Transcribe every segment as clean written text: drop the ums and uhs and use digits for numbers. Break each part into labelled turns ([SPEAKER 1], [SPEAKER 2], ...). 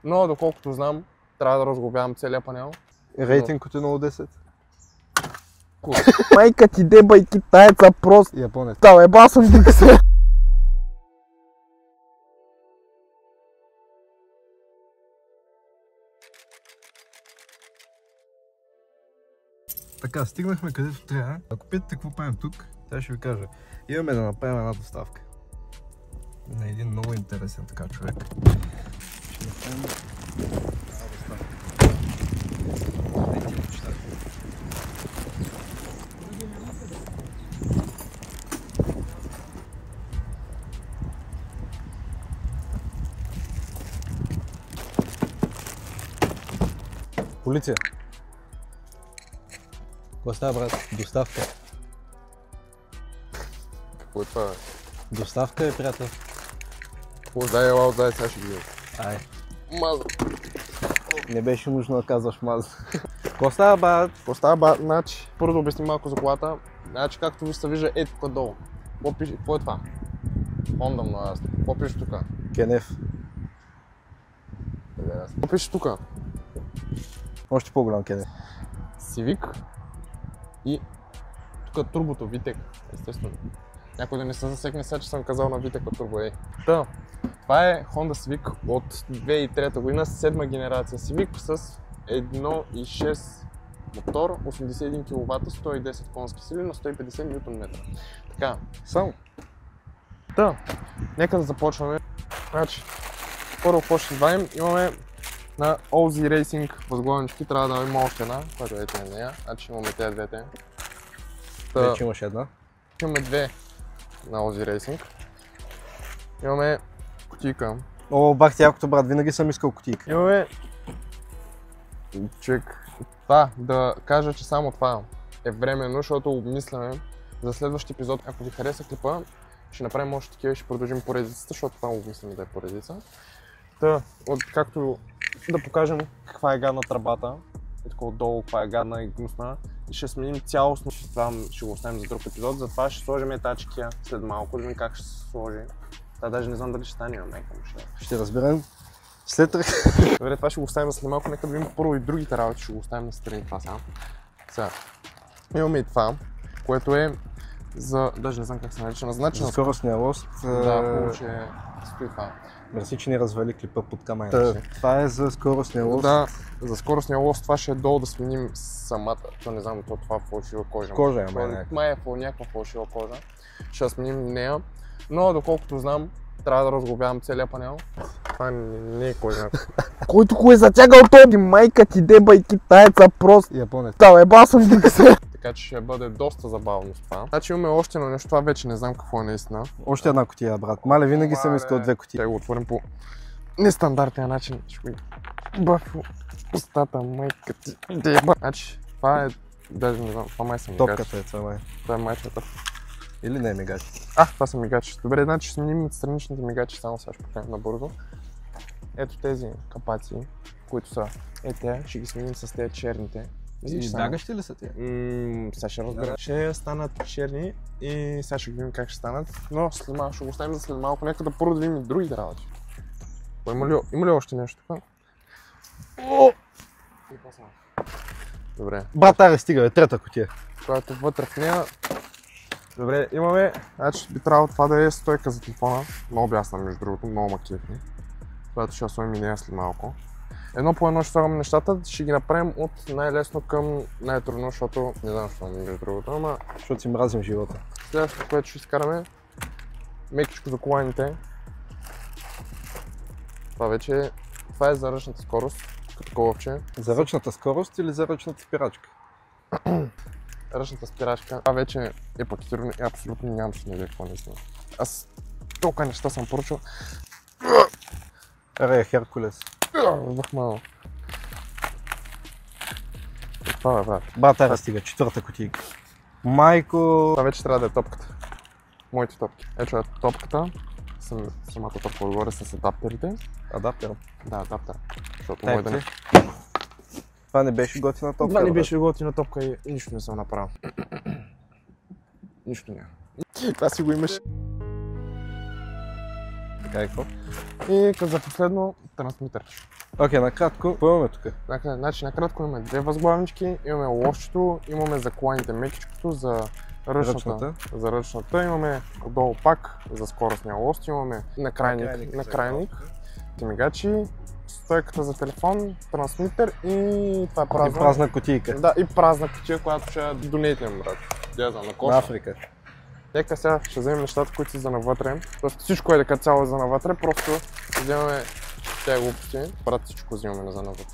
[SPEAKER 1] Но доколкото знам, трябва да разглобявам целия панел.
[SPEAKER 2] Рейтинг от 1 до 10.
[SPEAKER 1] Майка ти деба и китаеца просто.
[SPEAKER 2] Японец.
[SPEAKER 1] Да, еба съм ти се.
[SPEAKER 2] Така, стигнахме където трябва. Ако питате какво правим тук, тя ще ви кажа. Имаме да направим една доставка на един много интересен така човек. Ще направим една доставка. Полиция! Какво става, брат? Доставка.
[SPEAKER 1] Какво е това?
[SPEAKER 2] Доставка е, приятел.
[SPEAKER 1] Дай, ела, дай, сега ще ги видим.
[SPEAKER 2] Ай.
[SPEAKER 1] Маза.
[SPEAKER 2] Не беше нужно да казваш маза. Какво става, брат?
[SPEAKER 1] Какво става, бат? Значи, първо да обясним малко за колата. Значи, както ви се вижда, тук долу. Какво е това? Honda много ясно. Какво пише тук?
[SPEAKER 2] Кенеф.
[SPEAKER 1] Какво пише тук?
[SPEAKER 2] Още по-голям Кенеф.
[SPEAKER 1] Civic и тук турбото Витек, естествено. Някой да не се засекне сега, че съм казал на Витека турбо, Та, това е Honda Civic от 2003 година, 7-ма генерация Civic с 1.6 мотор, 81 кВт, 110 конски сили на 150 Нм. Така,
[SPEAKER 2] Само.
[SPEAKER 1] Та, нека да започваме. Значи, първо какво ще правим? Имаме на OZ Racing възглавнички, трябва да има още една, която ето е нея. Значи имаме тези двете.
[SPEAKER 2] Вече имаш една.
[SPEAKER 1] Имаме две на OZ Racing. Имаме кутийка.
[SPEAKER 2] О, бах ти якото, брат, винаги съм искал кутийка.
[SPEAKER 1] Имаме... Това, да кажа, че само това е временно, защото обмисляме за следващия епизод. Ако ви хареса клипа, ще направим още такива и ще продължим поредицата, защото това обмисляме да е поредица. Та, както да покажем каква е гадна тръбата, и така отдолу каква е гадна и гнусна. И ще сменим цялостно, това ще го оставим за друг епизод, затова ще сложим тачкия след малко, да видим как ще се сложи. Та даже не знам дали ще стане, майка му
[SPEAKER 2] ще разберем. След
[SPEAKER 1] Добре, това ще го оставим след малко, нека да видим първо и другите работи, ще го оставим на страни това сега. Имаме и това, което е за, даже не знам как се нарича, назначено.
[SPEAKER 2] За скоростния лост.
[SPEAKER 1] Да, хубаво, че стои това.
[SPEAKER 2] Мерси, че ни развали клипа под камера. Това е за скоростния лост.
[SPEAKER 1] Да, за скоростния лост това ще е долу да сменим самата, не знам това фалшива кожа.
[SPEAKER 2] Кожа е,
[SPEAKER 1] май е някаква фалшива кожа. Ще сменим нея, но доколкото знам, трябва да разглобявам целия панел. Това не е кожа. Който го е затягал този майка ти деба и китаеца просто.
[SPEAKER 2] Японец.
[SPEAKER 1] Да, еба съм ти се. Така че ще бъде доста забавно с това. Значи имаме още едно нещо, това вече не знам какво е наистина.
[SPEAKER 2] Още една кутия, брат. Мале, винаги съм искал две кутии.
[SPEAKER 1] Ще го отворим по нестандартния начин. Ще го бафо устата, майка ти деба. Значи това е, даже не знам, това май са мигач.
[SPEAKER 2] Топката е това май.
[SPEAKER 1] Това е майчата.
[SPEAKER 2] Или не е мигач?
[SPEAKER 1] Това са мигачи. Добре, значи ще сменим страничните мигачи, само сега ще покажем набързо. Ето тези капаци, които са те, ще ги сменим с тези черните.
[SPEAKER 2] И бягащи ли са тия?
[SPEAKER 1] Сега ще разберем. Ще станат черни и сега ще видим как ще станат. Но след малко ще го оставим за след малко. Нека да първо да видим и другите работи. Има ли още нещо тук? Добре.
[SPEAKER 2] Брат, аре стига, трета кутия.
[SPEAKER 1] Която е вътре в нея. Добре, имаме, значи би трябвало това да е стойка за телефона. Много бясна между другото, много макетни. Която ще сложим и нея след малко. Едно по едно ще слагаме нещата, ще ги направим от най-лесно към най-трудно, защото не знам защо между другото, ама...
[SPEAKER 2] Защото си мразим живота.
[SPEAKER 1] Следващото, което ще изкараме, мекичко за коланите. Това вече това е за ръчната скорост, като коловче.
[SPEAKER 2] За ръчната скорост или за ръчната спирачка?
[SPEAKER 1] Ръчната спирачка. Това вече е пакетирано и абсолютно нямам си идея какво наистина. Аз толкова неща съм поръчал.
[SPEAKER 2] Аре, Херкулес.
[SPEAKER 1] Върхмано. Това е, брат.
[SPEAKER 2] Бата, стига, четвърта кутийка. Майко!
[SPEAKER 1] Това вече трябва да е топката. Моите топки. Ето е топката. Самата топка отгоре с адаптерите.
[SPEAKER 2] Адаптер?
[SPEAKER 1] Да, адаптер. Защото мой да не...
[SPEAKER 2] Това не беше готина топка.
[SPEAKER 1] Това не беше готина топка и нищо не съм направил. Нищо няма. Това си го имаш.
[SPEAKER 2] Така и какво?
[SPEAKER 1] И като за последно, трансмитър.
[SPEAKER 2] Окей, накратко, какво имаме тук?
[SPEAKER 1] Значи накратко имаме две възглавнички, имаме лошчето, имаме за коланите мекичкото, за ръчната. Имаме отдолу пак за скоростния лост, имаме накрайник, мигачи, стойката за телефон, трансмитер и това е
[SPEAKER 2] празна кутийка.
[SPEAKER 1] Да, и празна кутия, която ще донейтим, брат.
[SPEAKER 2] На Африка.
[SPEAKER 1] Нека сега ще вземем нещата, които са за навътре. Тоест всичко е така цяло за навътре, просто вземаме тези глупости. Брат, всичко взимаме за навътре.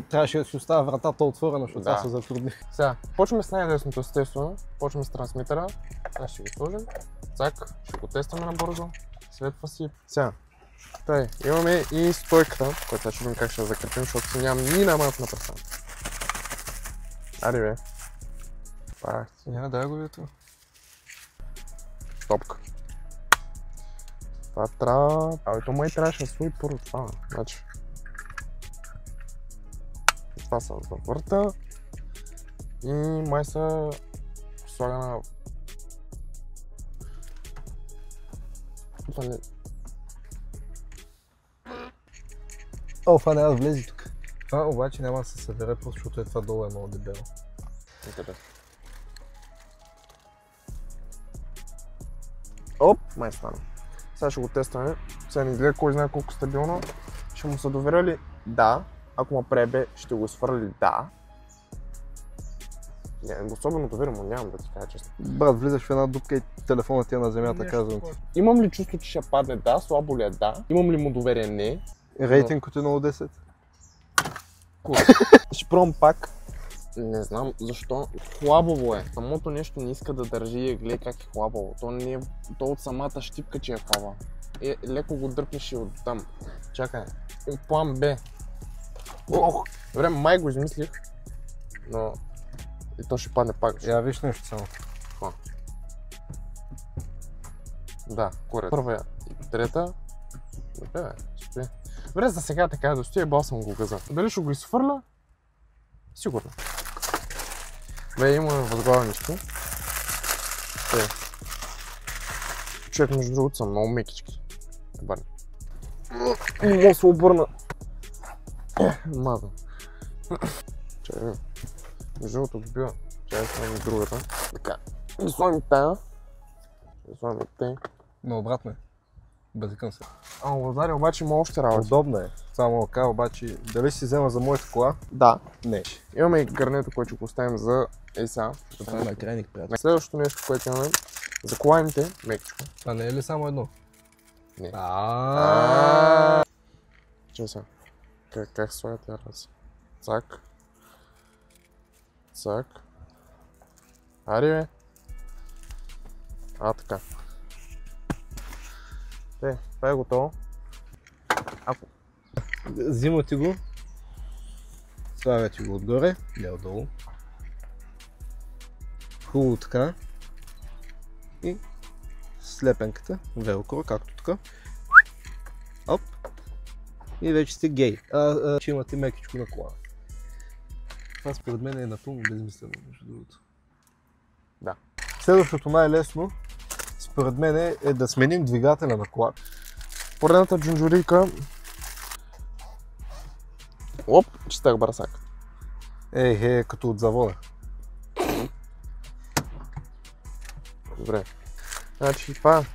[SPEAKER 2] Трябваше да си оставя вратата отворена, защото това се затрудни.
[SPEAKER 1] Сега, почваме с най-лесното, естествено. Почваме с трансмитера. Сега ще го сложим. Цак, ще го тестваме набързо. Светва си. Сега, имаме и стойката, която сега ще видим как ще я закрепим, защото си нямам ни на малко на представа. Ари бе.
[SPEAKER 2] Няма да го видя.
[SPEAKER 1] Топка. Това трябва... то май трябваше да слои първо това. Значи... Това се завърта и май се слага на...
[SPEAKER 2] Това няма да влезе тук. Това обаче няма да се събере, просто защото това долу е много дебело.
[SPEAKER 1] Оп, май стана. Сега ще го тестваме. Сега не гледа кой знае колко стабилно. Ще му се доверя ли? Да. Ако му пребе, ще го свърли? Да. Особено доверя му нямам, да ти кажа честно.
[SPEAKER 2] Брат, влизаш в една дупка и телефонът ти е на земята, казвам ти.
[SPEAKER 1] Имам ли чувство, че ще падне? Да. Слабо ли е? Да. Имам ли му доверие? Не.
[SPEAKER 2] Рейтинг от 1 от 10?
[SPEAKER 1] Ще пробвам пак. Не знам защо. Хлабаво е. Самото нещо не иска да държи и гледай как е хлабаво. То не е от самата щипка, че е хлаба. Леко го дърпнеш и от там. Чакай. План Б. Добре, май го измислих. Но... И то ще падне пак.
[SPEAKER 2] Я виж нещо само.
[SPEAKER 1] Да, корект. Първа и трета. Добре, спи. Добре, за сега така да стои, бал съм го газа. Дали ще го изхвърля? Сигурно. Бе, имаме възглавнички. Човек, между другото, са много мекички. Мога се обърна. Маза. Чакай, между другото бива. Чакай, слагам другата. Така. И слагам тая. И слагам те.
[SPEAKER 2] Но обратно е. Базикам се.
[SPEAKER 1] Лазари, обаче има още работа.
[SPEAKER 2] Удобно е. Само така, обаче, дали си взема за моята кола?
[SPEAKER 1] Да.
[SPEAKER 2] Не.
[SPEAKER 1] Имаме и гърнето, което ще го оставим за ЕСА.
[SPEAKER 2] Това е крайник, приятел.
[SPEAKER 1] Следващото нещо, което имаме, за коланите, мекичко.
[SPEAKER 2] Това не е ли само едно?
[SPEAKER 1] Не. Че сега. Как се слага тя раз? Цак. Цак. Ари бе. Така. Това е готово.
[SPEAKER 2] Взима ти го. Слага ти го отгоре, не отдолу. Хубаво така. И слепенката, велкро, както така. Оп. И вече сте гей. Че имате мекичко на кола. Това според мен е напълно безмислено, между другото.
[SPEAKER 1] Да.
[SPEAKER 2] Следващото най-лесно, според мен е да сменим двигателя на кола.
[SPEAKER 1] Поредната джунджурийка. Оп, чистак барсак.
[SPEAKER 2] Като от завода.
[SPEAKER 1] Добре. Значи това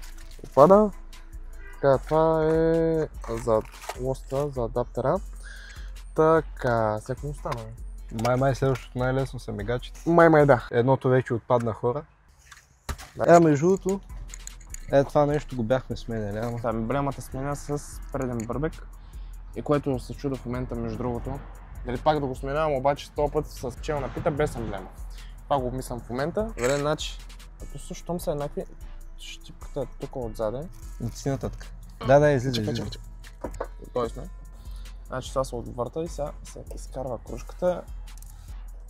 [SPEAKER 1] опада. Така, това е за лоста, за адаптера. Така, всяко остана.
[SPEAKER 2] Май следващото най-лесно са мигачите.
[SPEAKER 1] Май да.
[SPEAKER 2] Едното вече отпадна хора.
[SPEAKER 1] Да.
[SPEAKER 2] Между другото, това нещо го бяхме сменяли, ама.
[SPEAKER 1] Да, емблемата сменя с преден бърбек. И което се чуда в момента, между другото. Дали пак да го сменявам, обаче този път с пчел напита без емблема. Това го обмислям в момента. Добре, значи, като също там са еднакви, щипката е тук отзаде.
[SPEAKER 2] И нататък. Да, излиза.
[SPEAKER 1] Чакай. Той сме. Значи това се отвърта и сега се изкарва кружката.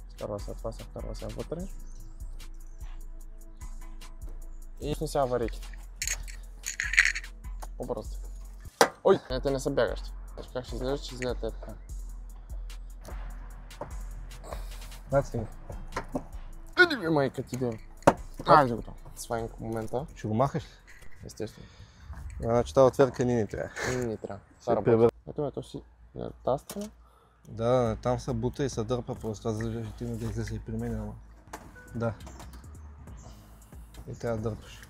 [SPEAKER 1] Изкарва се това, се вкарва сега вътре. И сега вариките. По-бързо. Ой, те не са бягащи. Как ще изглеждат, ще изгледат те така.
[SPEAKER 2] Наци.
[SPEAKER 1] Иди майка ти ден. Айде готово. Свайнк в момента.
[SPEAKER 2] Ще го махаш ли?
[SPEAKER 1] Естествено.
[SPEAKER 2] Значи тази отвертка ни трябва.
[SPEAKER 1] Не трябва.
[SPEAKER 2] Ще прибера.
[SPEAKER 1] Ето си тази страна.
[SPEAKER 2] Да, там се бута и се дърпа просто, аз ще ти да се и при мен, ама. Да. И трябва да дърпаш.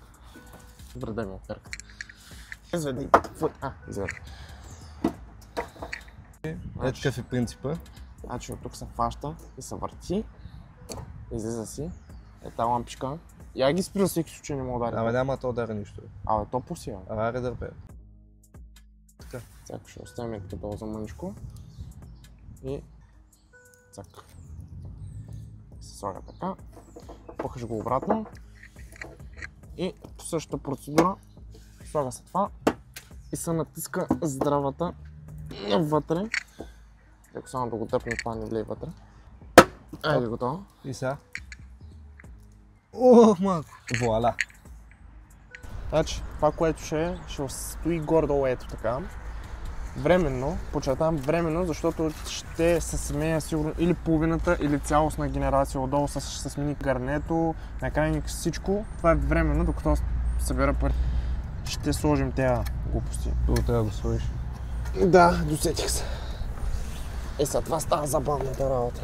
[SPEAKER 1] Добре, дай ми отвертка. Изведи. Изведи.
[SPEAKER 2] Ето какъв е принципа.
[SPEAKER 1] Значи от тук се фаща и се върти. Излиза си. Е тази лампичка. Я ги спри за всеки случай, не мога да удари.
[SPEAKER 2] Абе няма да удари нищо.
[SPEAKER 1] Абе то посия.
[SPEAKER 2] Аре дърпе. Така.
[SPEAKER 1] Цак ще оставим като за мъничко. И цак. Се слага така. Пъхаш го обратно. И по същата процедура слага се това. И се натиска здравата вътре. Ако само да го дърпне, това не влей вътре. Айде готово.
[SPEAKER 2] И сега. Ох, малко. Вуаля.
[SPEAKER 1] Значи, това, което ще стои горе-долу ето така. Временно, подчертавам временно, защото ще се сменя сигурно или половината, или цялостна генерация отдолу, ще се смени гарнето, накрайник всичко. Това е временно, докато събера пари. Ще сложим тези глупости.
[SPEAKER 2] Тук трябва да го сложиш.
[SPEAKER 1] Да, досетих се. Е, сега това става забавната работа.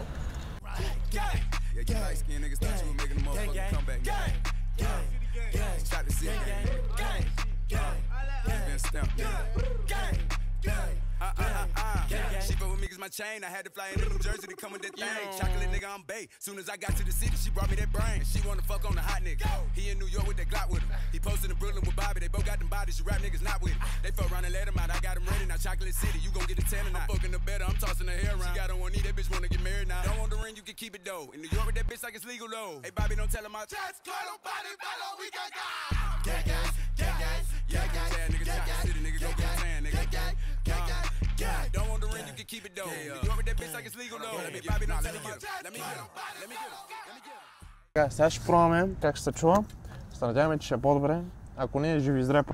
[SPEAKER 3] She fuck with me 'cause my chain. I had to fly into New Jersey to come with that thing. Chocolate nigga, I'm bae. Soon as I got to the city, she brought me that brain. She wanna fuck on the hot nigga. He in New York with that Glock with him. He posted in Brooklyn with Bobby. They both got them bodies. You rap niggas not with it. They fuck around and let him out. I got him ready now. Chocolate City, you gon' get a 10 tonight. I'm fucking the better. I'm tossing her hair around. She got on one knee. That bitch wanna get married now. Don't want the ring, you can keep it though. In New York with that bitch like it's legal though. Hey Bobby, don't tell him I just call nobody, follow we got gang gang, gang gang, gang gang, yeah nigga, Chocolate City nigga, go get a tan nigga, gang gang, gang. Don't want the ring, you can keep it though. New York with that bitch like it's legal though. Hey Bobby, don't tell him I just let me get him, let me get him.
[SPEAKER 1] Така, сега ще пробваме как ще се чува. Се надяваме, че ще е по-добре. Ако не, живи и здраве.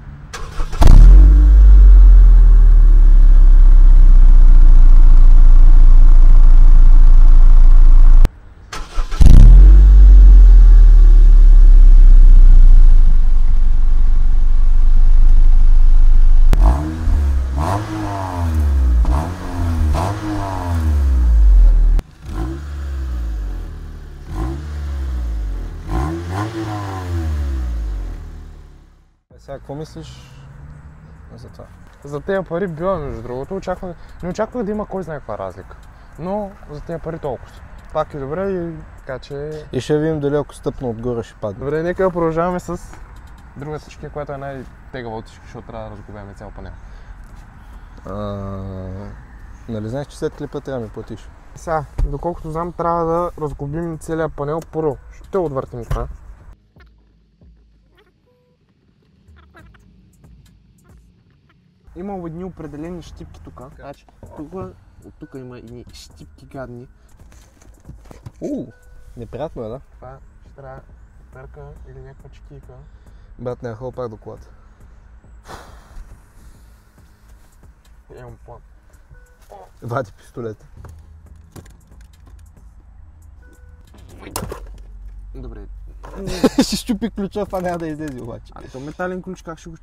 [SPEAKER 2] Сега, какво мислиш за това?
[SPEAKER 1] За тези пари била, между другото, не очаквах да има кой знае каква разлика. Но за тези пари толкова. Пак е добре и така че...
[SPEAKER 2] И ще видим дали ако стъпна отгоре ще падне.
[SPEAKER 1] Добре, нека продължаваме с другата чешка, която е най-тегава от всички, защото трябва да разговаряме цял панел.
[SPEAKER 2] Нали знаеш, че след клипа трябва да ми платиш?
[SPEAKER 1] Сега, доколкото знам, трябва да разглобим целият панел първо. Ще отвъртим това. Има едни определени щипки тук. Значи, тук има едни щипки гадни.
[SPEAKER 2] Неприятно е, да?
[SPEAKER 1] Това ще трябва перка или някаква чекийка.
[SPEAKER 2] Брат, не хол пак до колата.
[SPEAKER 1] Имам план.
[SPEAKER 2] Вади пистолет.
[SPEAKER 1] Добре.
[SPEAKER 2] Ще щупи ключа, това няма да излезе обаче.
[SPEAKER 1] А то метален ключ как ще го...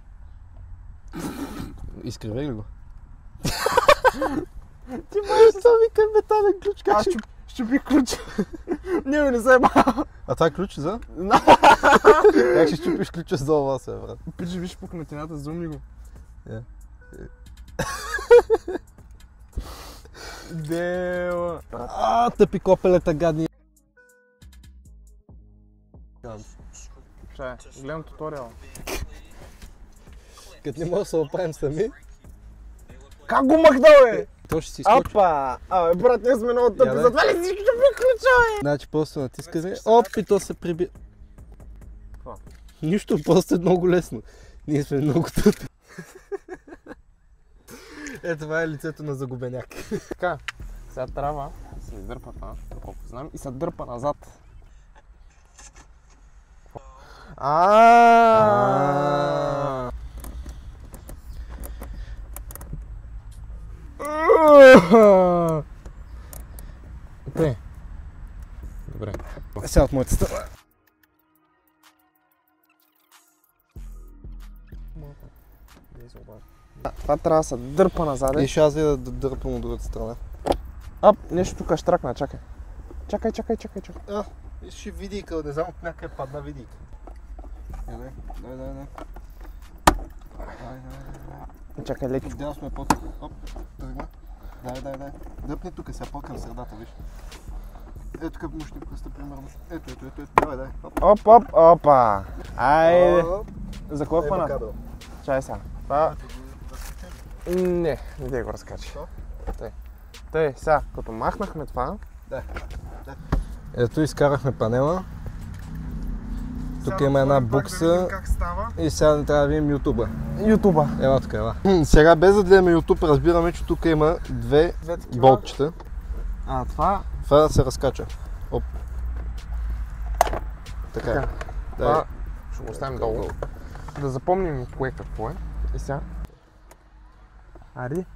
[SPEAKER 2] Изкривей ли го?
[SPEAKER 1] Ти можеш
[SPEAKER 2] Това вика метален ключ, как ще...
[SPEAKER 1] щупи ключ. Не се еба.
[SPEAKER 2] А това е ключ за? Как ще щупиш ключа с долу вас, брат?
[SPEAKER 1] Пичи, виж пукнатината, зумни го. Дева.
[SPEAKER 2] Тъпи копелета, гадни.
[SPEAKER 1] Чай, гледам туториал.
[SPEAKER 2] Като не можем да се оправим сами,
[SPEAKER 1] Как го махнал, бе?
[SPEAKER 2] то ще си изкочи.
[SPEAKER 1] Апа! Абе, брат, ние сме много тъпи, затова ли си щупи ключа, бе?
[SPEAKER 2] Значи просто натискаме, оп, и то се приби...
[SPEAKER 1] Какво?
[SPEAKER 2] Нищо, просто е много лесно. Ние сме много тъпи. Ето това е лицето на загубеняк.
[SPEAKER 1] Така, сега трябва да се издърпа това, колко знам, и се дърпа назад. Добре. Добре.
[SPEAKER 2] Сега от моята страна. се обажда.
[SPEAKER 1] Това трябва да се дърпа назад.
[SPEAKER 2] И ще аз да дърпам от другата страна.
[SPEAKER 1] Нещо тук штракна, чакай. Чакай.
[SPEAKER 2] Ще видийка, не знам от някъде падна видийка. Дай.
[SPEAKER 1] Чакай, леки.
[SPEAKER 2] Отдял сме под... Оп, тръгна. Дай. Дръпни тук, сега по-към средата, виж. Ето тук мушни пръста, примерно. Ето. Дай.
[SPEAKER 1] Опа. Айде. За какво е хвана? Чай сега. Не те го разкачи. Тъй, сега, като махнахме това...
[SPEAKER 2] Да. Ето изкарахме панела. Тук има една букса. И сега не трябва да видим ютуба. Ела тук. Сега без да гледаме ютуб, разбираме, че тук има две болтчета.
[SPEAKER 1] Това
[SPEAKER 2] да се разкача. Оп. Така.
[SPEAKER 1] Това ще го оставим долу. Да запомним кое какво е. И сега. Ари.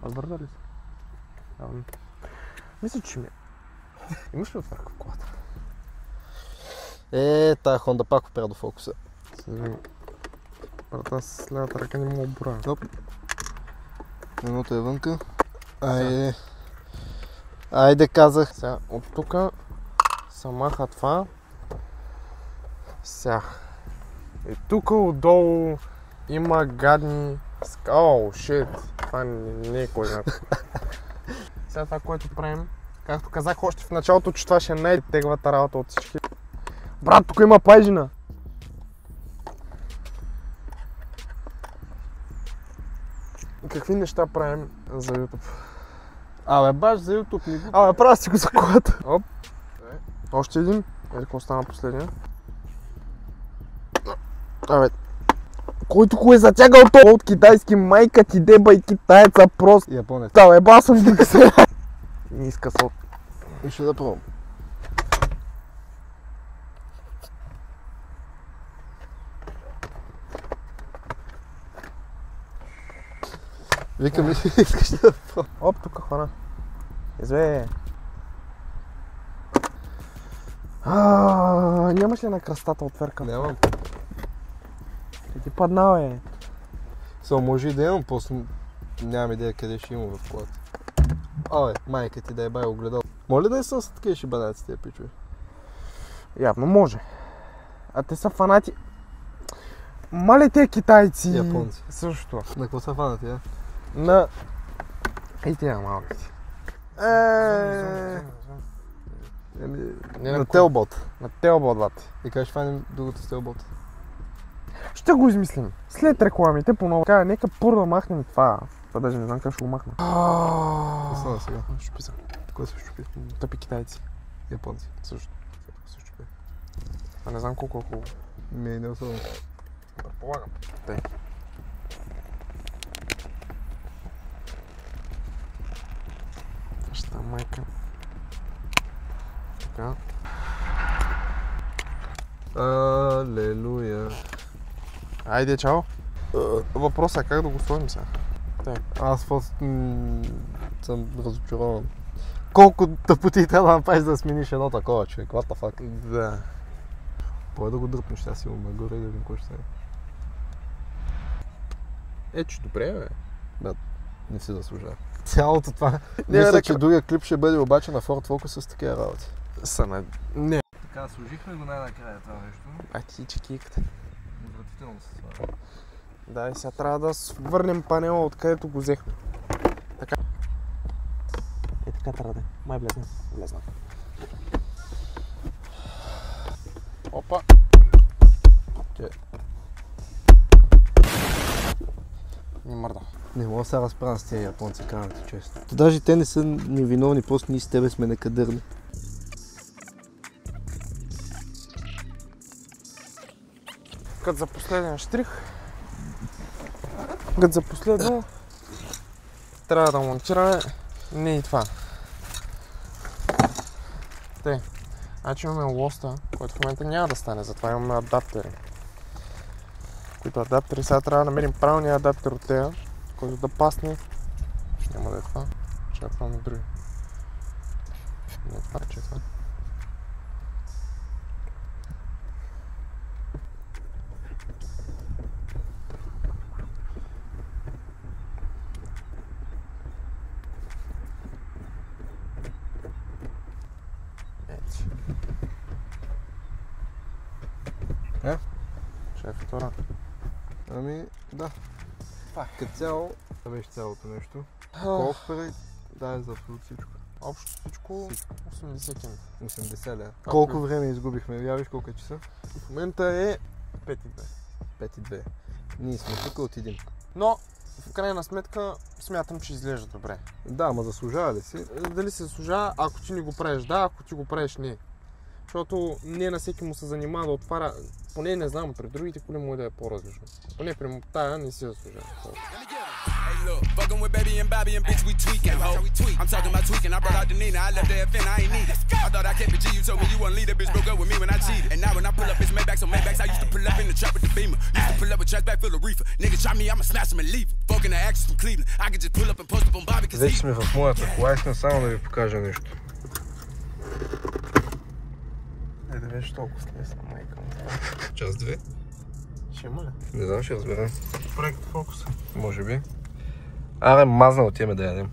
[SPEAKER 1] Отвърда ли се? Мисля, че ми е. Имаш ли отвърка в колата?
[SPEAKER 2] Тая Хонда пак опря до фокуса.
[SPEAKER 1] Брата, с левата ръка не мога броя.
[SPEAKER 2] Оп. Едното е вънка. Айде казах.
[SPEAKER 1] Сега от тук се маха това. Сега. И тук отдолу има гадни... шит. Това не е кой знае. Сега това, което правим, както казах още в началото, че това ще е най-теглата работа от всички. Брат, тук има пайжина! Какви неща правим за YouTube?
[SPEAKER 2] Баш за YouTube не го...
[SPEAKER 1] Правя си го за колата. Оп. Още един. Какво стана последния? Който е затягал това от китайски, майка ти деба и китаеца просто.
[SPEAKER 2] Японец.
[SPEAKER 1] Еба съм тук се. Не иска сок.
[SPEAKER 2] И ще да пробвам. Викам, искаш да пробвам.
[SPEAKER 1] Оп, тук хвана. Изве. Нямаш ли на кръстата отверка?
[SPEAKER 2] Нямам.
[SPEAKER 1] Ти паднал е.
[SPEAKER 2] Само може и да имам, после нямам идея къде ще има в колата. Майка ти да е бай огледал. Моля да е с такива шибанаци тия пичове?
[SPEAKER 1] Явно може. А те са фанати. Мале те китайци.
[SPEAKER 2] Японци.
[SPEAKER 1] Също.
[SPEAKER 2] На какво са фанати,
[SPEAKER 1] На... И тия малките.
[SPEAKER 2] На телбот.
[SPEAKER 1] На телбот, бате.
[SPEAKER 2] И как ще фанем другото с телбот?
[SPEAKER 1] Ще го измислим. След рекламите по-ново. Нека първо да махнем това. Това даже не знам как ще го махнем.
[SPEAKER 2] Остана сега.
[SPEAKER 1] Щупи се.
[SPEAKER 2] Кой се щупи?
[SPEAKER 1] Тъпи китайци.
[SPEAKER 2] Японци.
[SPEAKER 1] Също. Се щупи. Не знам колко е хубаво.
[SPEAKER 2] Не особено.
[SPEAKER 1] Предполагам. Тъй.Аща майка. Така.
[SPEAKER 2] Алелуя.
[SPEAKER 1] Айде, чао. Въпросът е как да го сложим сега.
[SPEAKER 2] Аз съм разочарован. Колко тъпоти трябва да направиш да смениш едно такова, човек? What the fuck?
[SPEAKER 1] Да.
[SPEAKER 2] Пой да го дръпнеш, сега силно нагоре и да видим какво ще стане.
[SPEAKER 1] Че добре, бе.
[SPEAKER 2] Не си заслужава. Цялото това. Мисля, че другия клип ще бъде обаче на Ford Focus с такива работи.
[SPEAKER 1] Не.
[SPEAKER 2] Така, служихме го най-накрая това нещо.
[SPEAKER 1] Ти чекиката.
[SPEAKER 2] Отвратително се това.
[SPEAKER 1] Да, и сега трябва да върнем панела откъдето го взехме. Така. Така трябва да е. Май влезна. Влезна. Опа. Не мърда.
[SPEAKER 2] Не мога да се разправя с тия японци, казвам ти честно. Даже те не са невиновни, просто ние с тебе сме некадърни.
[SPEAKER 1] Като за последен штрих, като за последно, трябва да монтираме не и това. Тъй, значи имаме лоста, който в момента няма да стане, затова имаме адаптери. Които адаптери, сега трябва да намерим правилния адаптер от тея, който да пасне. Няма да е това, ще да правим други. Не е това, че е това. ресторан.
[SPEAKER 2] Ами, да. Като цяло, това беше цялото нещо. Колко пари дай за абсолютно всичко?
[SPEAKER 1] Общо всичко 80 км.
[SPEAKER 2] 80 ля. Колко време изгубихме? Вярваш колко е часа?
[SPEAKER 1] В момента е 5:02.
[SPEAKER 2] 5:02. Ние сме тук, отидем.
[SPEAKER 1] Но, в крайна сметка, смятам, че изглежда добре.
[SPEAKER 2] Да, ама заслужава ли си?
[SPEAKER 1] Дали се заслужава, ако ти не го правиш, да, ако ти го правиш, не. Защото не на всеки му се занимава да отваря, поне не знам, при другите коли му да е по-различно. Поне при тая не си заслужава.
[SPEAKER 3] Look, fucking with baby and Bobby and bitch, we tweaking, ho. I'm talking about tweaking. I brought out the Nina, I left the FN, I ain't need it. I thought I kept it G, you told me you wouldn't leave. That bitch broke up with me when I cheated. And now when I pull up, it's Maybachs on Maybachs. I used to pull up in the trap with the Beamer. Used to pull up with trash bag full of reefer. Niggas try me, I'ma smash them and leave them. Fucking the actress from Cleveland. I could just pull up and post up on Bobby cause
[SPEAKER 2] Вече сме в моята кола, искам само да ви покажа нещо.
[SPEAKER 1] Да беше толкова стресно, майка.
[SPEAKER 2] Час-две?
[SPEAKER 1] Ще има ли?
[SPEAKER 2] Не знам, ще разберем.
[SPEAKER 1] Проект фокуса.
[SPEAKER 2] Може би. Аре, мазна отиваме да ядем.